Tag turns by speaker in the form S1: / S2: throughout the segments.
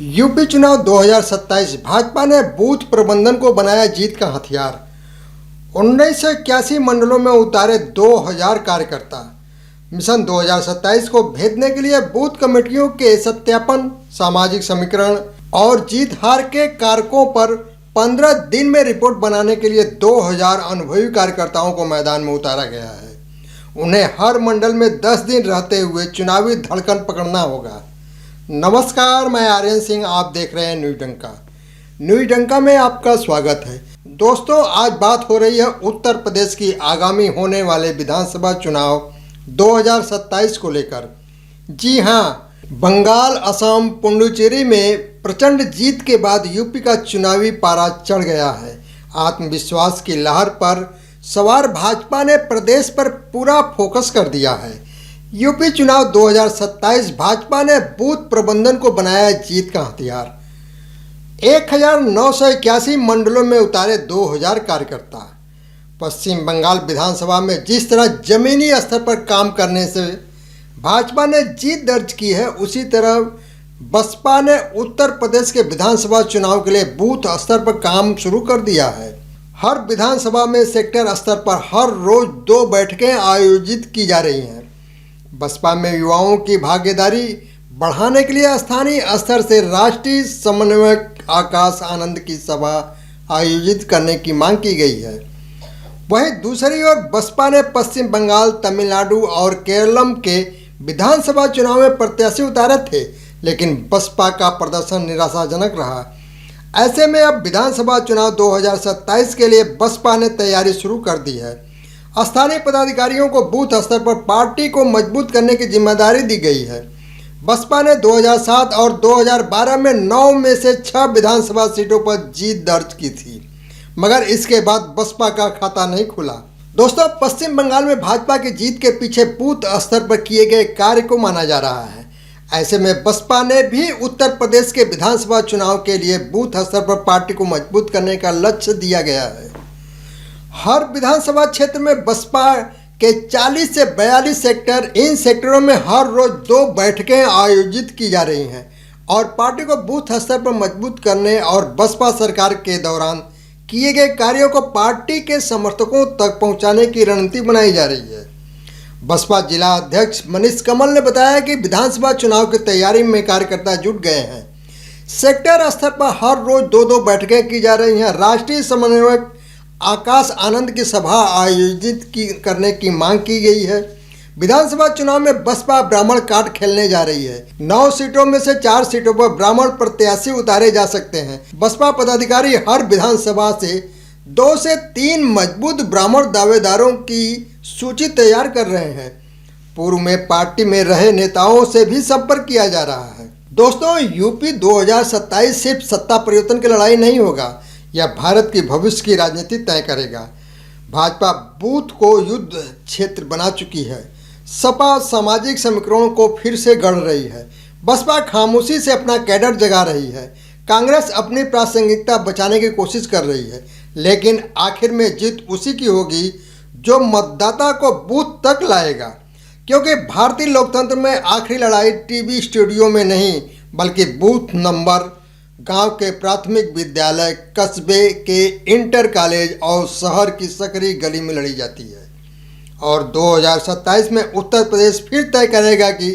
S1: UP चुनाव 2027 भाजपा ने booth प्रबंधन को बनाया जीत का हथियार। 1981 मंडलों में उतारे 2000 कार्यकर्ता। मिशन 2027 को भेदने के लिए बूथ कमेटियों के सत्यापन, सामाजिक समीकरण और जीत हार के कारकों पर 15 दिन में रिपोर्ट बनाने के लिए 2000 अनुभवी कार्यकर्ताओं को मैदान में उतारा गया है। उन्हें हर मंडल में 10 दिन रहते हुए चुनावी धड़कन पकड़ना होगा। नमस्कार, मैं आर्यन सिंह, आप देख रहे हैं न्यूज डंका। न्यूज डंका में आपका स्वागत है। दोस्तों, आज बात हो रही है उत्तर प्रदेश की आगामी होने वाले विधानसभा चुनाव 2027 को लेकर। जी हाँ, बंगाल, असम, पुडुचेरी में प्रचंड जीत के बाद यूपी का चुनावी पारा चढ़ गया है। आत्मविश्वास की लहर पर सवार भाजपा ने प्रदेश पर पूरा फोकस कर दिया है। यूपी चुनाव 2027 भाजपा ने बूथ प्रबंधन को बनाया जीत का हथियार। 1981 मंडलों में उतारे 2000 कार्यकर्ता। पश्चिम बंगाल विधानसभा में जिस तरह जमीनी स्तर पर काम करने से भाजपा ने जीत दर्ज की है, उसी तरह बसपा ने उत्तर प्रदेश के विधानसभा चुनाव के लिए बूथ स्तर पर काम शुरू कर दिया है। हर विधानसभा में सेक्टर स्तर पर हर रोज 2 बैठकें आयोजित की जा रही हैं। बसपा में युवाओं की भागीदारी बढ़ाने के लिए स्थानीय स्तर से राष्ट्रीय समन्वयक आकाश आनंद की सभा आयोजित करने की मांग की गई है। वहीं दूसरी ओर बसपा ने पश्चिम बंगाल, तमिलनाडु और केरलम के विधानसभा चुनाव में प्रत्याशी उतारे थे, लेकिन बसपा का प्रदर्शन निराशाजनक रहा। ऐसे में अब विधानसभा चुनाव 2027 के लिए बसपा ने तैयारी शुरू कर दी है। स्थानीय पदाधिकारियों को बूथ स्तर पर पार्टी को मजबूत करने की जिम्मेदारी दी गई है। बसपा ने 2007 और 2012 में 9 में से 6 विधानसभा सीटों पर जीत दर्ज की थी, मगर इसके बाद बसपा का खाता नहीं खुला। दोस्तों, पश्चिम बंगाल में भाजपा की जीत के पीछे बूथ स्तर पर किए गए कार्य को माना जा रहा है। ऐसे में बसपा ने भी उत्तर प्रदेश के विधानसभा चुनाव के लिए बूथ स्तर पर पार्टी को मजबूत करने का लक्ष्य दिया गया है। हर विधानसभा क्षेत्र में बसपा के 40 से 42 सेक्टर, इन सेक्टरों में हर रोज 2 बैठकें आयोजित की जा रही हैं और पार्टी को बूथ स्तर पर मजबूत करने और बसपा सरकार के दौरान किए गए कार्यों को पार्टी के समर्थकों तक पहुंचाने की रणनीति बनाई जा रही है। बसपा जिला अध्यक्ष मनीष कमल ने बताया कि विधानसभा चुनाव की तैयारी में कार्यकर्ता जुट गए हैं। सेक्टर स्तर पर हर रोज 2 बैठकें की जा रही हैं। राष्ट्रीय समन्वयक आकाश आनंद की सभा आयोजित करने की मांग की गई है। विधानसभा चुनाव में बसपा ब्राह्मण कार्ड खेलने जा रही है। 9 सीटों में से 4 सीटों पर ब्राह्मण प्रत्याशी उतारे जा सकते हैं। बसपा पदाधिकारी हर विधानसभा से 2 से 3 मजबूत ब्राह्मण दावेदारों की सूची तैयार कर रहे हैं। पूर्व में पार्टी में रहे नेताओं से भी संपर्क किया जा रहा है। दोस्तों, यूपी 2027 सिर्फ सत्ता परिवर्तन की लड़ाई नहीं होगा, यह भारत की भविष्य की राजनीति तय करेगा। भाजपा बूथ को युद्ध क्षेत्र बना चुकी है। सपा सामाजिक समीकरणों को फिर से गढ़ रही है। बसपा खामोशी से अपना कैडर जगा रही है। कांग्रेस अपनी प्रासंगिकता बचाने की कोशिश कर रही है, लेकिन आखिर में जीत उसी की होगी जो मतदाता को बूथ तक लाएगा, क्योंकि भारतीय लोकतंत्र में आखिरी लड़ाई टीवी स्टूडियो में नहीं, बल्कि बूथ नंबर, गांव के प्राथमिक विद्यालय, कस्बे के इंटर कॉलेज और शहर की सकरी गली में लड़ी जाती है। और 2027 में उत्तर प्रदेश फिर तय करेगा कि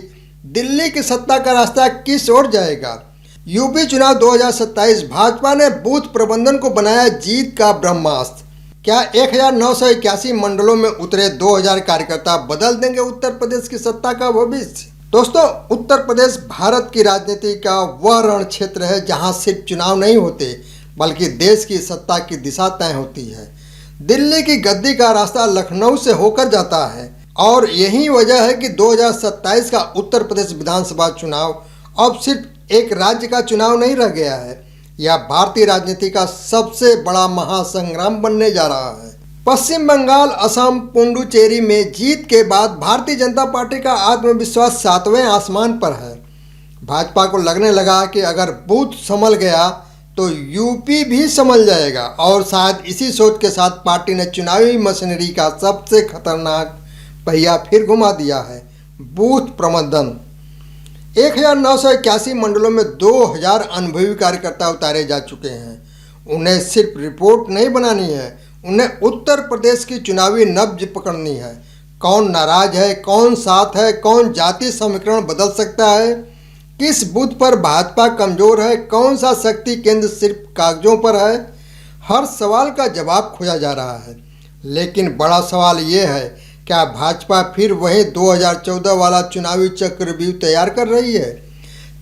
S1: दिल्ली की सत्ता का रास्ता किस ओर जाएगा। यूपी चुनाव 2027 भाजपा ने बूथ प्रबंधन को बनाया जीत का ब्रह्मास्त्र। क्या 1981 मंडलों में उतरे 2000 कार्यकर्ता बदल देंगे उत्तर प्रदेश की सत्ता का भविष्य? दोस्तों, उत्तर प्रदेश भारत की राजनीति का वह रण क्षेत्र है जहां सिर्फ चुनाव नहीं होते, बल्कि देश की सत्ता की दिशा तय होती है। दिल्ली की गद्दी का रास्ता लखनऊ से होकर जाता है और यही वजह है कि 2027 का उत्तर प्रदेश विधानसभा चुनाव अब सिर्फ एक राज्य का चुनाव नहीं रह गया है, यह भारतीय राजनीति का सबसे बड़ा महासंग्राम बनने जा रहा है। पश्चिम बंगाल, असम, पुडुचेरी में जीत के बाद भारतीय जनता पार्टी का आत्मविश्वास 7वें आसमान पर है। भाजपा को लगने लगा कि अगर बूथ संभल गया तो यूपी भी संभल जाएगा, और शायद इसी सोच के साथ पार्टी ने चुनावी मशीनरी का सबसे खतरनाक पहिया फिर घुमा दिया है, बूथ प्रबंधन। 1981 मंडलों में 2000 अनुभवी कार्यकर्ता उतारे जा चुके हैं। उन्हें सिर्फ रिपोर्ट नहीं बनानी है, उन्हें उत्तर प्रदेश की चुनावी नब्ज पकड़नी है। कौन नाराज है, कौन साथ है, कौन जाति समीकरण बदल सकता है, किस बूथ पर भाजपा कमजोर है, कौन सा शक्ति केंद्र सिर्फ कागजों पर है। हर सवाल का जवाब खोजा जा रहा है, लेकिन बड़ा सवाल ये है, क्या भाजपा फिर वही 2014 वाला चुनावी चक्रव्यूह तैयार कर रही है?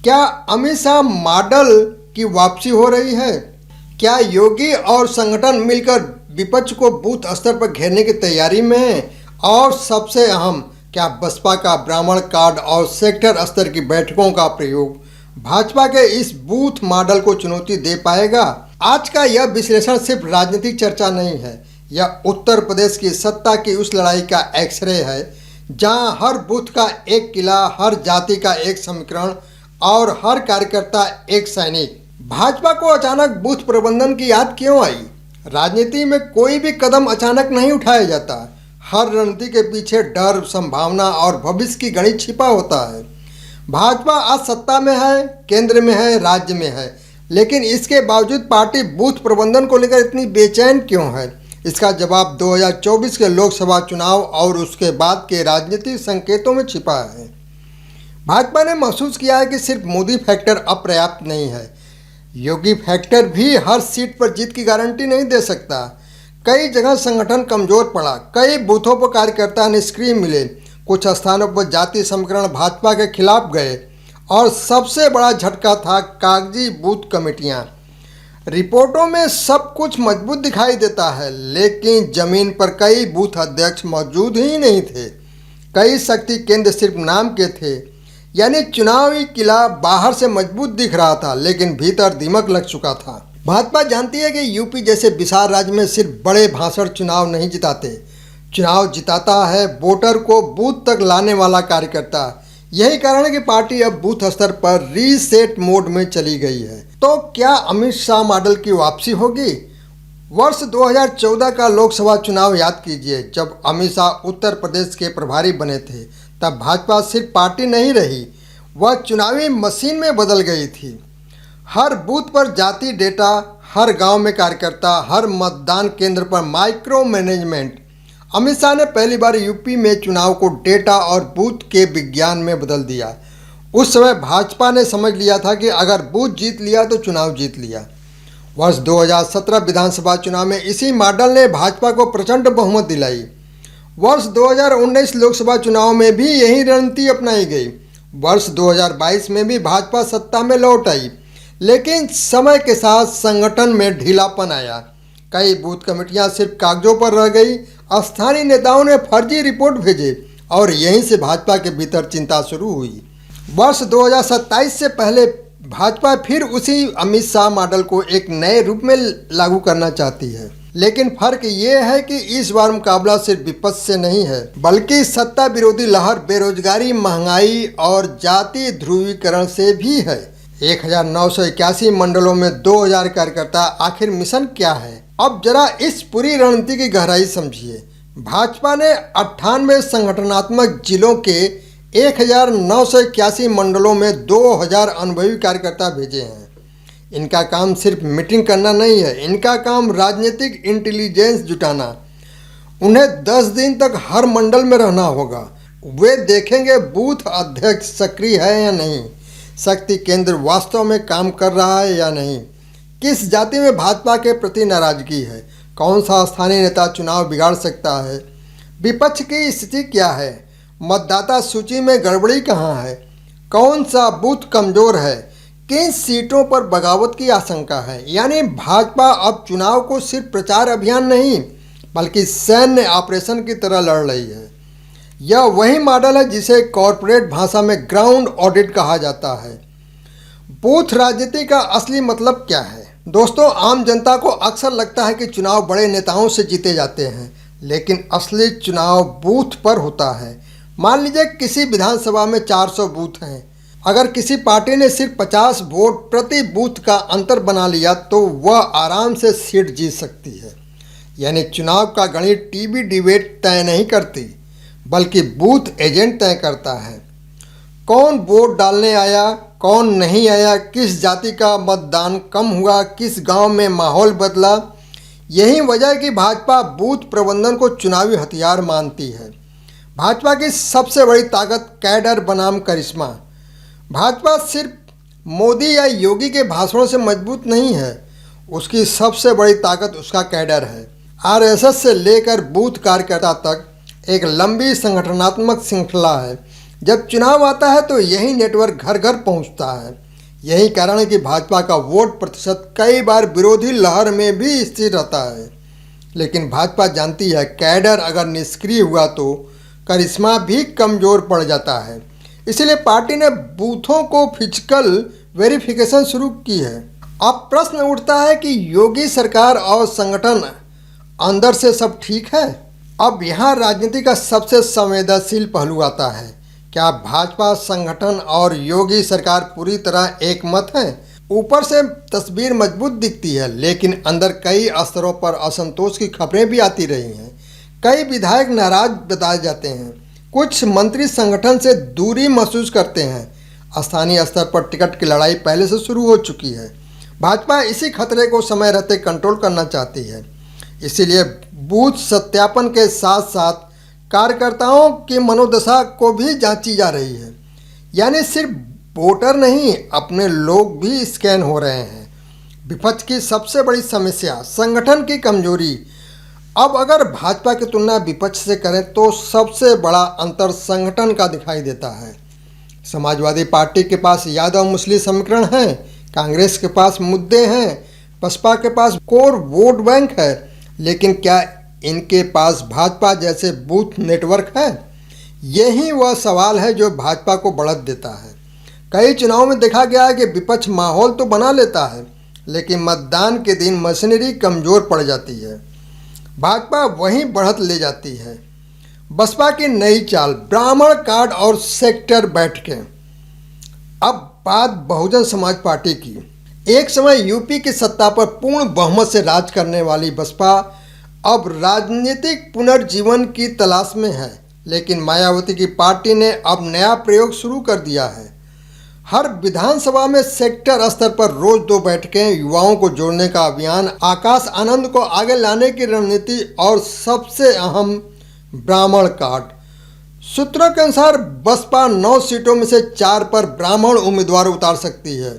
S1: क्या अमित शाह मॉडल की वापसी हो रही है? क्या योगी और संगठन मिलकर विपक्ष को बूथ स्तर पर घेरने की तैयारी में है? और सबसे अहम, क्या बसपा का ब्राह्मण कार्ड और सेक्टर स्तर की बैठकों का प्रयोग भाजपा के इस बूथ मॉडल को चुनौती दे पाएगा? आज का यह विश्लेषण सिर्फ राजनीतिक चर्चा नहीं है, यह उत्तर प्रदेश की सत्ता की उस लड़ाई का एक्सरे है जहां हर बूथ का एक किला, हर जाति का एक समीकरण और हर कार्यकर्ता एक सैनिक। भाजपा को अचानक बूथ प्रबंधन की याद क्यों आई? राजनीति में कोई भी कदम अचानक नहीं उठाया जाता। हर रणनीति के पीछे डर, संभावना और भविष्य की गणित छिपा होता है। भाजपा आज सत्ता में है, केंद्र में है, राज्य में है, लेकिन इसके बावजूद पार्टी बूथ प्रबंधन को लेकर इतनी बेचैन क्यों है? इसका जवाब 2024 के लोकसभा चुनाव और उसके बाद के राजनीतिक संकेतों में छिपा है। भाजपा ने महसूस किया है कि सिर्फ मोदी फैक्टर अपर्याप्त नहीं है, योगी फैक्टर भी हर सीट पर जीत की गारंटी नहीं दे सकता। कई जगह संगठन कमजोर पड़ा, कई बूथों पर कार्यकर्ता निष्क्रिय मिले, कुछ स्थानों पर जाति समीकरण भाजपा के खिलाफ गए और सबसे बड़ा झटका था कागजी बूथ कमेटियां। रिपोर्टों में सब कुछ मजबूत दिखाई देता है, लेकिन जमीन पर कई बूथ अध्यक्ष मौजूद ही नहीं थे। कई शक्ति केंद्र सिर्फ नाम के थे, यानी चुनावी किला बाहर से मजबूत दिख रहा था, लेकिन भीतर दीमक लग चुका था। भाजपा जानती है कि यूपी जैसे विशाल राज्य में सिर्फ बड़े भाषण चुनाव नहीं जिताते, चुनाव जिताता है वोटर को बूथ तक लाने वाला कार्यकर्ता। यही कारण है कि पार्टी अब बूथ स्तर पर रीसेट मोड में चली गई है। तो क्या अमित शाह मॉडल की वापसी होगी? वर्ष 2014 का लोकसभा चुनाव याद कीजिए, जब अमित शाह उत्तर प्रदेश के प्रभारी बने थे, तब भाजपा सिर्फ पार्टी नहीं रही, वह चुनावी मशीन में बदल गई थी। हर बूथ पर जाति डेटा, हर गांव में कार्यकर्ता, हर मतदान केंद्र पर माइक्रो मैनेजमेंट। अमित शाह ने पहली बार यूपी में चुनाव को डेटा और बूथ के विज्ञान में बदल दिया। उस समय भाजपा ने समझ लिया था कि अगर बूथ जीत लिया तो चुनाव जीत लिया। वर्ष 2017 विधानसभा चुनाव में इसी मॉडल ने भाजपा को प्रचंड बहुमत दिलाई। वर्ष 2019 लोकसभा चुनाव में भी यही रणनीति अपनाई गई। वर्ष 2022 में भी भाजपा सत्ता में लौट आई, लेकिन समय के साथ संगठन में ढीलापन आया। कई बूथ कमेटियां सिर्फ कागजों पर रह गई, स्थानीय नेताओं ने फर्जी रिपोर्ट भेजे और यहीं से भाजपा के भीतर चिंता शुरू हुई। वर्ष 2027 से पहले भाजपा फिर उसी अमित शाह मॉडल को एक नए रूप में लागू करना चाहती है, लेकिन फर्क ये है कि इस बार मुकाबला सिर्फ विपक्ष से नहीं है, बल्कि सत्ता विरोधी लहर, बेरोजगारी, महंगाई और जातीय ध्रुवीकरण से भी है। 1981 मंडलों में 2000 कार्यकर्ता, आखिर मिशन क्या है? अब जरा इस पूरी रणनीति की गहराई समझिए। भाजपा ने 98 संगठनात्मक जिलों के 1981 मंडलों में 2000 अनुभवी कार्यकर्ता भेजे हैं। इनका काम सिर्फ मीटिंग करना नहीं है, इनका काम राजनीतिक इंटेलिजेंस जुटाना। उन्हें 10 दिन तक हर मंडल में रहना होगा। वे देखेंगे बूथ अध्यक्ष सक्रिय है या नहीं, शक्ति केंद्र वास्तव में काम कर रहा है या नहीं, किस जाति में भाजपा के प्रति नाराजगी है, कौन सा स्थानीय नेता चुनाव बिगाड़ सकता है, विपक्ष की स्थिति क्या है, मतदाता सूची में गड़बड़ी कहाँ है, कौन सा बूथ कमजोर है, किन सीटों पर बगावत की आशंका है। यानी भाजपा अब चुनाव को सिर्फ प्रचार अभियान नहीं, बल्कि सैन्य ऑपरेशन की तरह लड़ रही है। यह वही मॉडल है जिसे कॉरपोरेट भाषा में ग्राउंड ऑडिट कहा जाता है। बूथ राजनीति का असली मतलब क्या है? दोस्तों, आम जनता को अक्सर लगता है कि चुनाव बड़े नेताओं से जीते जाते हैं, लेकिन असली चुनाव बूथ पर होता है। मान लीजिए किसी विधानसभा में 400 बूथ हैं। अगर किसी पार्टी ने सिर्फ 50 वोट प्रति बूथ का अंतर बना लिया तो वह आराम से सीट जीत सकती है। यानी चुनाव का गणित टीवी डिबेट तय नहीं करती, बल्कि बूथ एजेंट तय करता है। कौन वोट डालने आया, कौन नहीं आया, किस जाति का मतदान कम हुआ, किस गांव में माहौल बदला। यही वजह है कि भाजपा बूथ प्रबंधन को चुनावी हथियार मानती है। भाजपा की सबसे बड़ी ताकत कैडर बनाम करिश्मा। भाजपा सिर्फ मोदी या योगी के भाषणों से मजबूत नहीं है, उसकी सबसे बड़ी ताकत उसका कैडर है। आरएसएस से लेकर बूथ कार्यकर्ता तक एक लंबी संगठनात्मक श्रृंखला है। जब चुनाव आता है तो यही नेटवर्क घर घर पहुंचता है। यही कारण है कि भाजपा का वोट प्रतिशत कई बार विरोधी लहर में भी स्थिर रहता है। लेकिन भाजपा जानती है कैडर अगर निष्क्रिय हुआ तो करिश्मा भी कमज़ोर पड़ जाता है। इसलिए पार्टी ने बूथों को फिजिकल वेरिफिकेशन शुरू की है। अब प्रश्न उठता है कि योगी सरकार और संगठन अंदर से सब ठीक है। अब यहाँ राजनीति का सबसे संवेदनशील पहलू आता है। क्या भाजपा संगठन और योगी सरकार पूरी तरह एक मत हैं? ऊपर से तस्वीर मजबूत दिखती है, लेकिन अंदर कई स्तरों पर असंतोष की खबरें भी आती रही हैं। कई विधायक नाराज बताए जाते हैं, कुछ मंत्री संगठन से दूरी महसूस करते हैं। स्थानीय स्तर पर टिकट की लड़ाई पहले से शुरू हो चुकी है। भाजपा इसी खतरे को समय रहते कंट्रोल करना चाहती है। इसीलिए बूथ सत्यापन के साथ साथ कार्यकर्ताओं की मनोदशा को भी जांची जा रही है। यानी सिर्फ वोटर नहीं, अपने लोग भी स्कैन हो रहे हैं। विपक्ष की सबसे बड़ी समस्या संगठन की कमजोरी। अब अगर भाजपा की तुलना विपक्ष से करें तो सबसे बड़ा अंतर संगठन का दिखाई देता है। समाजवादी पार्टी के पास यादव मुस्लिम समीकरण है, कांग्रेस के पास मुद्दे हैं, बसपा के पास कोर वोट बैंक है। लेकिन क्या इनके पास भाजपा जैसे बूथ नेटवर्क है? यही वह सवाल है जो भाजपा को बढ़त देता है। कई चुनाव में देखा गया है कि विपक्ष माहौल तो बना लेता है, लेकिन मतदान के दिन मशीनरी कमज़ोर पड़ जाती है। भाजपा वहीं बढ़त ले जाती है। बसपा की नई चाल, ब्राह्मण कार्ड और सेक्टर बैठकें। अब बात बहुजन समाज पार्टी की। एक समय यूपी की सत्ता पर पूर्ण बहुमत से राज करने वाली बसपा अब राजनीतिक पुनर्जीवन की तलाश में है। लेकिन मायावती की पार्टी ने अब नया प्रयोग शुरू कर दिया है। हर विधानसभा में सेक्टर स्तर पर रोज 2 बैठकें, युवाओं को जोड़ने का अभियान, आकाश आनंद को आगे लाने की रणनीति और सबसे अहम ब्राह्मण कार्ड। सूत्रों के अनुसार बसपा 9 सीटों में से 4 पर ब्राह्मण उम्मीदवार उतार सकती है।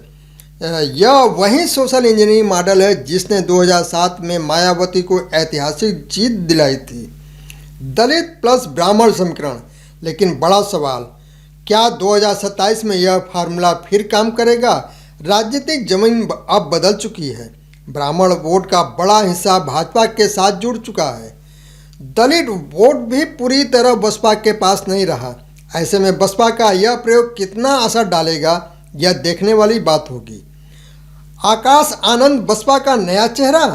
S1: यह वही सोशल इंजीनियरिंग मॉडल है जिसने 2007 में मायावती को ऐतिहासिक जीत दिलाई थी। दलित प्लस ब्राह्मण समीकरण। लेकिन बड़ा सवाल, क्या 2027 में यह फार्मूला फिर काम करेगा? राजनीतिक जमीन अब बदल चुकी है। ब्राह्मण वोट का बड़ा हिस्सा भाजपा के साथ जुड़ चुका है। दलित वोट भी पूरी तरह बसपा के पास नहीं रहा। ऐसे में बसपा का यह प्रयोग कितना असर डालेगा, यह देखने वाली बात होगी। आकाश आनंद बसपा का नया चेहरा।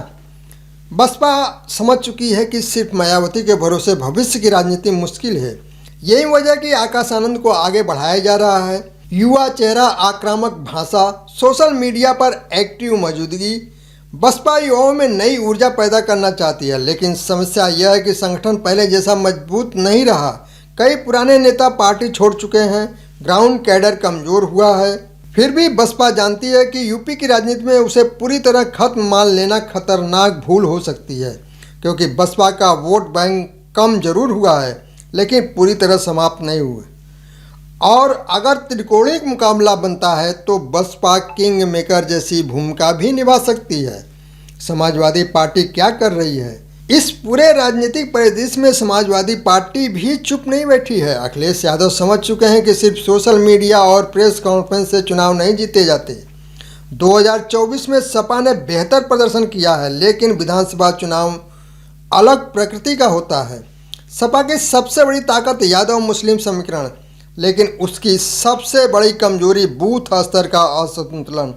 S1: बसपा समझ चुकी है कि सिर्फ मायावती के भरोसे भविष्य की राजनीति मुश्किल है। यही वजह कि आकाश आनंद को आगे बढ़ाया जा रहा है। युवा चेहरा, आक्रामक भाषा, सोशल मीडिया पर एक्टिव मौजूदगी। बसपा युवाओं में नई ऊर्जा पैदा करना चाहती है, लेकिन समस्या यह है कि संगठन पहले जैसा मजबूत नहीं रहा। कई पुराने नेता पार्टी छोड़ चुके हैं, ग्राउंड कैडर कमज़ोर हुआ है। फिर भी बसपा जानती है कि यूपी की राजनीति में उसे पूरी तरह खत्म मान लेना खतरनाक भूल हो सकती है, क्योंकि बसपा का वोट बैंक कम जरूर हुआ है लेकिन पूरी तरह समाप्त नहीं हुए। और अगर त्रिकोणीय मुकाबला बनता है तो बसपा किंग मेकर जैसी भूमिका भी निभा सकती है। समाजवादी पार्टी क्या कर रही है? इस पूरे राजनीतिक परिदृश्य में समाजवादी पार्टी भी चुप नहीं बैठी है। अखिलेश यादव समझ चुके हैं कि सिर्फ सोशल मीडिया और प्रेस कॉन्फ्रेंस से चुनाव नहीं जीते जाते। 2024 में सपा ने बेहतर प्रदर्शन किया है, लेकिन विधानसभा चुनाव अलग प्रकृति का होता है। सपा की सबसे बड़ी ताकत यादव मुस्लिम समीकरण, लेकिन उसकी सबसे बड़ी कमजोरी बूथ स्तर का असंतुलन।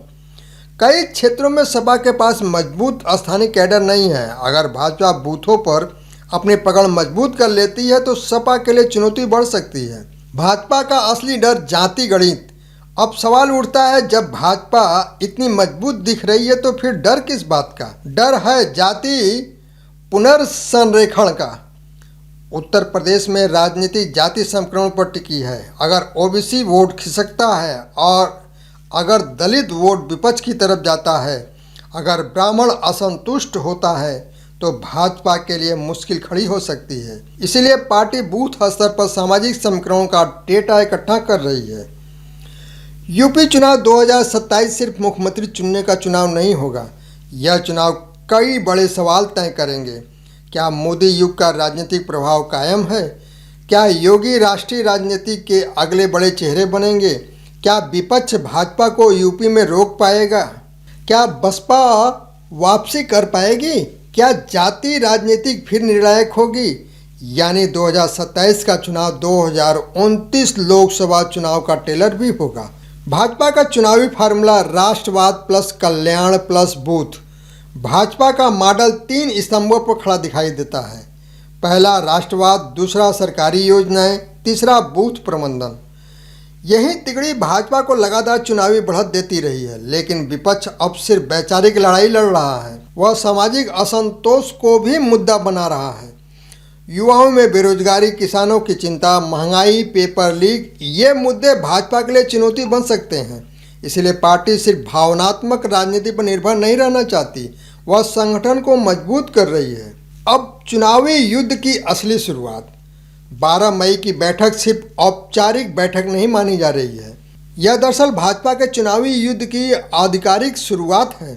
S1: कई क्षेत्रों में सपा के पास मजबूत स्थानीय कैडर नहीं है। अगर भाजपा बूथों पर अपनी पकड़ मजबूत कर लेती है तो सपा के लिए चुनौती बढ़ सकती है। भाजपा का असली डर जाति गणित। अब सवाल उठता है, जब भाजपा इतनी मजबूत दिख रही है तो फिर डर किस बात का? डर है जाति पुनर्संरेखण का। उत्तर प्रदेश में राजनीति जाति समीकरण पर टिकी है। अगर ओबीसी वोट खिसकता है और अगर दलित वोट विपक्ष की तरफ जाता है, अगर ब्राह्मण असंतुष्ट होता है तो भाजपा के लिए मुश्किल खड़ी हो सकती है। इसलिए पार्टी बूथ स्तर पर सामाजिक समीकरणों का डेटा इकट्ठा कर रही है। यूपी चुनाव 2027 सिर्फ मुख्यमंत्री चुनने का चुनाव नहीं होगा। यह चुनाव कई बड़े सवाल तय करेंगे। क्या मोदी युग का राजनीतिक प्रभाव कायम है? क्या योगी राष्ट्रीय राजनीति के अगले बड़े चेहरे बनेंगे? क्या विपक्ष भाजपा को यूपी में रोक पाएगा? क्या बसपा वापसी कर पाएगी? क्या जाति राजनीतिक फिर निर्णायक होगी? यानी 2027 का चुनाव 2029 लोकसभा चुनाव का टेलर भी होगा। भाजपा का चुनावी फार्मूला राष्ट्रवाद प्लस कल्याण प्लस बूथ। भाजपा का मॉडल 3 स्तंभों पर खड़ा दिखाई देता है। पहला राष्ट्रवाद, दूसरा सरकारी योजनाएं, तीसरा बूथ प्रबंधन। यही तिगड़ी भाजपा को लगातार चुनावी बढ़त देती रही है, लेकिन विपक्ष अब सिर्फ वैचारिक लड़ाई लड़ रहा है। वह सामाजिक असंतोष को भी मुद्दा बना रहा है। युवाओं में बेरोजगारी, किसानों की चिंता, महंगाई, पेपर लीक, ये मुद्दे भाजपा के लिए चुनौती बन सकते हैं। इसलिए पार्टी सिर्फ भावनात्मक राजनीति पर निर्भर नहीं रहना चाहती, वह संगठन को मजबूत कर रही है। अब चुनावी युद्ध की असली शुरुआत। 12 मई की बैठक सिर्फ औपचारिक बैठक नहीं मानी जा रही है। यह दरअसल भाजपा के चुनावी युद्ध की आधिकारिक शुरुआत है।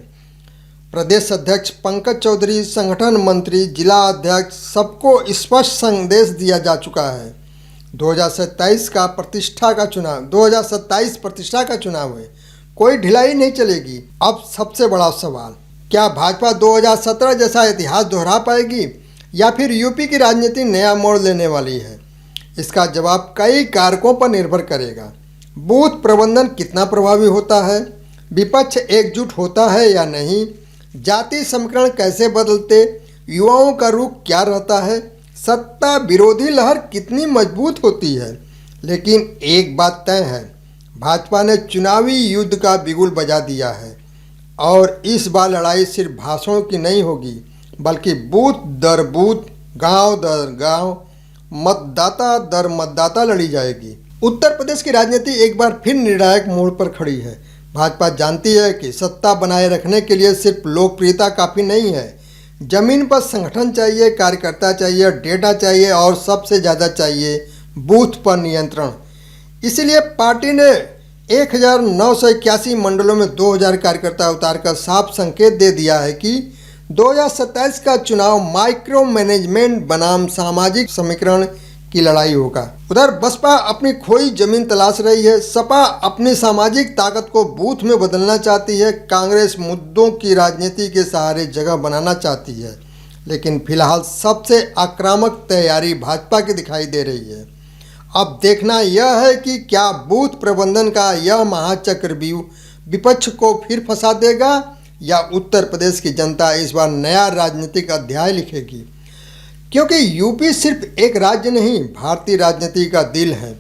S1: प्रदेश अध्यक्ष पंकज चौधरी, संगठन मंत्री, जिला अध्यक्ष, सबको स्पष्ट संदेश दिया जा चुका है। 2027 प्रतिष्ठा का चुनाव है, कोई ढिलाई नहीं चलेगी। अब सबसे बड़ा सवाल, क्या भाजपा 2017 जैसा इतिहास दोहरा पाएगी या फिर यूपी की राजनीति नया मोड़ लेने वाली है? इसका जवाब कई कारकों पर निर्भर करेगा। बूथ प्रबंधन कितना प्रभावी होता है? विपक्ष एकजुट होता है या नहीं? जाति समीकरण कैसे बदलते? युवाओं का रुख क्या रहता है? सत्ता विरोधी लहर कितनी मजबूत होती है? लेकिन एक बात तय है, भाजपा ने चुनावी युद्ध का बिगुल बजा दिया है और इस बार लड़ाई सिर्फ भाषणों की नहीं होगी, बल्कि बूथ दर बूथ, गांव दर गांव, मतदाता दर मतदाता लड़ी जाएगी। उत्तर प्रदेश की राजनीति एक बार फिर निर्णायक मोड़ पर खड़ी है। भाजपा जानती है कि सत्ता बनाए रखने के लिए सिर्फ लोकप्रियता काफ़ी नहीं है। जमीन पर संगठन चाहिए, कार्यकर्ता चाहिए, डेटा चाहिए और सबसे ज़्यादा चाहिए बूथ पर नियंत्रण। इसलिए पार्टी ने 1981 मंडलों में 2000 कार्यकर्ता उतारकर साफ संकेत दे दिया है कि 2027 का चुनाव माइक्रो मैनेजमेंट बनाम सामाजिक समीकरण की लड़ाई होगा। उधर बसपा अपनी खोई जमीन तलाश रही है। सपा अपनी सामाजिक ताकत को बूथ में बदलना चाहती है। कांग्रेस मुद्दों की राजनीति के सहारे जगह बनाना चाहती है। लेकिन फिलहाल सबसे आक्रामक तैयारी भाजपा की दिखाई दे रही है। अब देखना यह है कि क्या बूथ प्रबंधन का यह महाचक्रव्यूह विपक्ष को फिर फंसा देगा या उत्तर प्रदेश की जनता इस बार नया राजनीतिक अध्याय लिखेगी। क्योंकि यूपी सिर्फ एक राज्य नहीं, भारतीय राजनीति का दिल है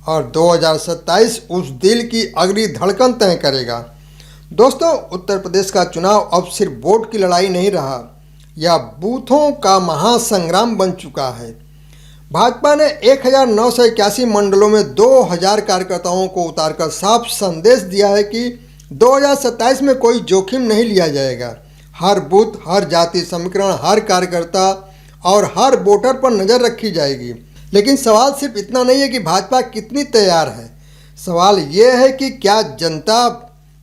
S1: और 2027 उस दिल की अगली धड़कन तय करेगा। दोस्तों, उत्तर प्रदेश का चुनाव अब सिर्फ वोट की लड़ाई नहीं रहा, यह बूथों का महासंग्राम बन चुका है। भाजपा ने 1981 मंडलों में 2000 कार्यकर्ताओं को उतारकर साफ संदेश दिया है कि 2027 में कोई जोखिम नहीं लिया जाएगा। हर बूथ, हर जाति समीकरण, हर कार्यकर्ता और हर वोटर पर नज़र रखी जाएगी। लेकिन सवाल सिर्फ इतना नहीं है कि भाजपा कितनी तैयार है। सवाल ये है कि क्या जनता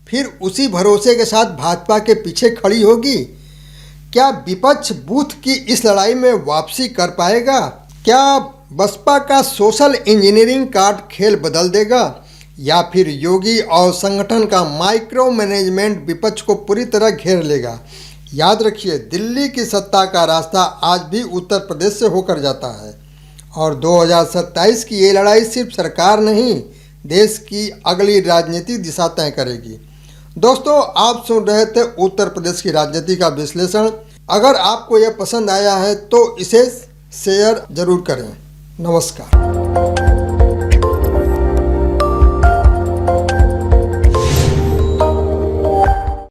S1: फिर उसी भरोसे के साथ भाजपा के पीछे खड़ी होगी? क्या विपक्ष बूथ की इस लड़ाई में वापसी कर पाएगा? क्या बसपा का सोशल इंजीनियरिंग कार्ड खेल बदल देगा या फिर योगी और संगठन का माइक्रो मैनेजमेंट विपक्ष को पूरी तरह घेर लेगा? याद रखिए, दिल्ली की सत्ता का रास्ता आज भी उत्तर प्रदेश से होकर जाता है और 2027 की ये लड़ाई सिर्फ सरकार नहीं, देश की अगली राजनीतिक दिशा तय करेगी। दोस्तों, आप सुन रहे थे उत्तर प्रदेश की राजनीति का विश्लेषण। अगर आपको यह पसंद आया है तो इसे शेयर जरूर करें। नमस्कार।